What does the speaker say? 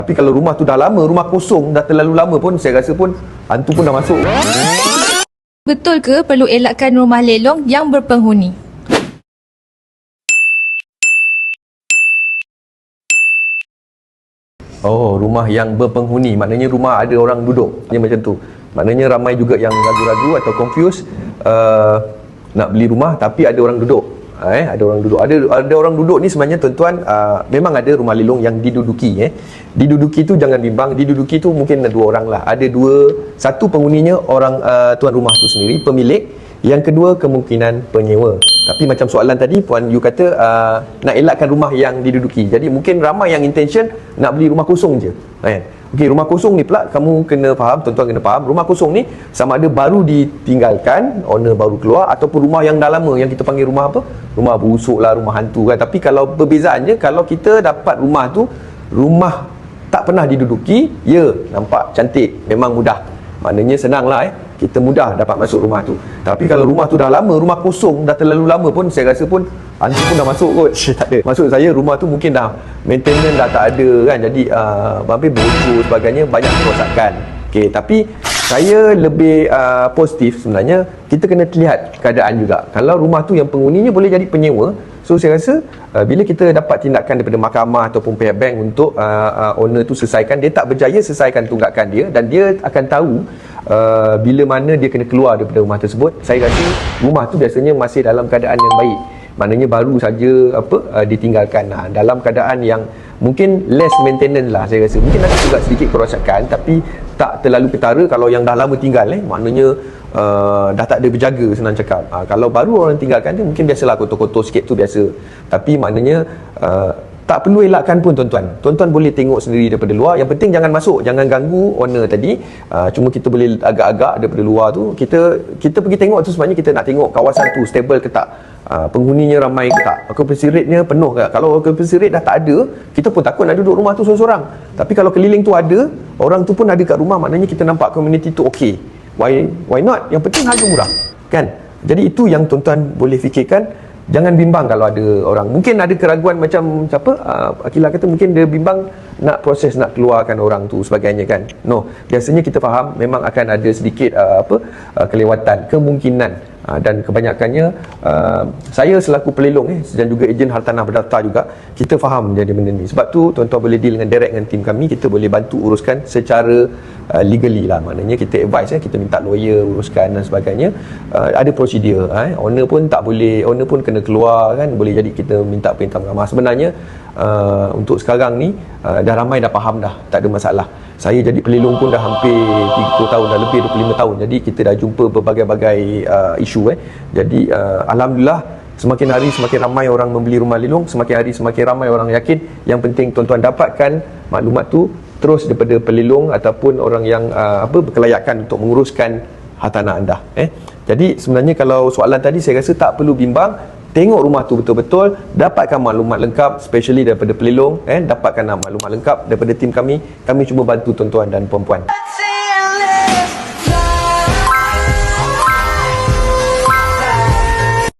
Tapi kalau rumah tu dah lama, rumah kosong, dah terlalu lama pun, saya rasa pun hantu pun dah masuk. Betul ke perlu elakkan rumah lelong yang berpenghuni? Oh, rumah yang berpenghuni, maknanya rumah ada orang duduk. Dia macam tu. Maknanya ramai juga yang ragu-ragu atau confused nak beli rumah tapi ada orang duduk. Ada orang duduk. Ada orang duduk ni sebenarnya tuan-tuan, memang ada rumah lelong yang diduduki. Diduduki tu jangan bimbang, diduduki tu mungkin dua orang lah. Ada satu penghuninya orang tuan rumah tu sendiri, pemilik. Yang kedua kemungkinan penyewa. Tapi macam soalan tadi Puan Yu kata nak elakkan rumah yang diduduki. Jadi mungkin ramai yang intention nak beli rumah kosong je. Okey, rumah kosong ni pula kamu kena faham, tuan-tuan kena faham, rumah kosong ni sama ada baru ditinggalkan, owner baru keluar, ataupun rumah yang dah lama, yang kita panggil rumah apa? Rumah busuk lah, rumah hantu kan. Tapi kalau perbezaannya, kalau kita dapat rumah tu, rumah tak pernah diduduki, ya nampak cantik, memang mudah. Maknanya senang lah kita mudah dapat masuk rumah tu. Tapi kalau rumah tu dah lama, rumah kosong, dah terlalu lama pun, saya rasa pun hantu pun dah masuk kot. Tak ada. Maksud saya rumah tu mungkin dah maintenance dah tak ada kan. Jadi hampir bocor sebagainya, banyak kerosakan. Okey, tapi saya lebih positif sebenarnya. Kita kena lihat keadaan juga. Kalau rumah tu yang penghuninya boleh jadi penyewa, so saya rasa bila kita dapat tindakan daripada mahkamah ataupun pihak bank untuk owner tu selesaikan, dia tak berjaya selesaikan tunggakan dia, dan dia akan tahu bila mana dia kena keluar daripada rumah tersebut. Saya rasa rumah tu biasanya masih dalam keadaan yang baik. Maknanya baru saja ditinggalkan dalam keadaan yang mungkin less maintenance lah, saya rasa. Mungkin ada juga sedikit kerosakan tapi tak terlalu ketara. Kalau yang dah lama tinggal maknanya dah tak ada berjaga, senang cakap. Kalau baru orang tinggalkan dia mungkin biasalah, kotor-kotor sikit tu biasa. Tapi maknanya tak perlu elakkan pun tuan-tuan. Tuan-tuan boleh tengok sendiri daripada luar. Yang penting jangan masuk, jangan ganggu owner tadi. Cuma kita boleh agak-agak daripada luar tu. Kita pergi tengok tu sebenarnya kita nak tengok kawasan tu stable ke tak. Penghuninya ramai ke tak. Occupancy rate-nya penuh ke tak. Kalau occupancy rate dah tak ada, kita pun takut nak duduk rumah tu seorang-seorang. Tapi kalau keliling tu ada, orang tu pun ada kat rumah, maknanya kita nampak community tu okey. Why not? Yang penting harga murah kan. Jadi itu yang tuan-tuan boleh fikirkan. Jangan bimbang kalau ada orang, mungkin ada keraguan macam siapa Akilah kata mungkin dia bimbang nak proses nak keluarkan orang tu sebagainya kan. No, biasanya kita faham memang akan ada sedikit kelewatan, kemungkinan, dan kebanyakannya saya selaku pelelong dan juga ejen hartanah berdaftar juga, kita faham jadi benda ni. Sebab tu tuan-tuan boleh deal dengan direct dengan tim kami, kita boleh bantu uruskan secara legally lah. Maknanya kita advise kita minta lawyer uruskan dan sebagainya. Ada prosedur. Owner pun tak boleh, owner pun kena keluar kan. Boleh jadi kita minta perintah mahkamah. Sebenarnya untuk sekarang ni dah ramai dah faham dah, tak ada masalah. Saya jadi pelelong pun dah hampir 30 tahun, dah lebih 25 tahun. Jadi kita dah jumpa berbagai-bagai isu Jadi alhamdulillah, semakin hari semakin ramai orang membeli rumah lelong, semakin hari semakin ramai orang yakin. Yang penting tuan-tuan dapatkan maklumat tu terus daripada pelelong ataupun orang yang berkelayakan untuk menguruskan hartanah anda. Jadi sebenarnya kalau soalan tadi, saya rasa tak perlu bimbang. Tengok rumah tu betul-betul, dapatkan maklumat lengkap, especially daripada pelelong, dapatkan maklumat lengkap daripada tim kami. Kami cuba bantu tuan-tuan dan puan-puan.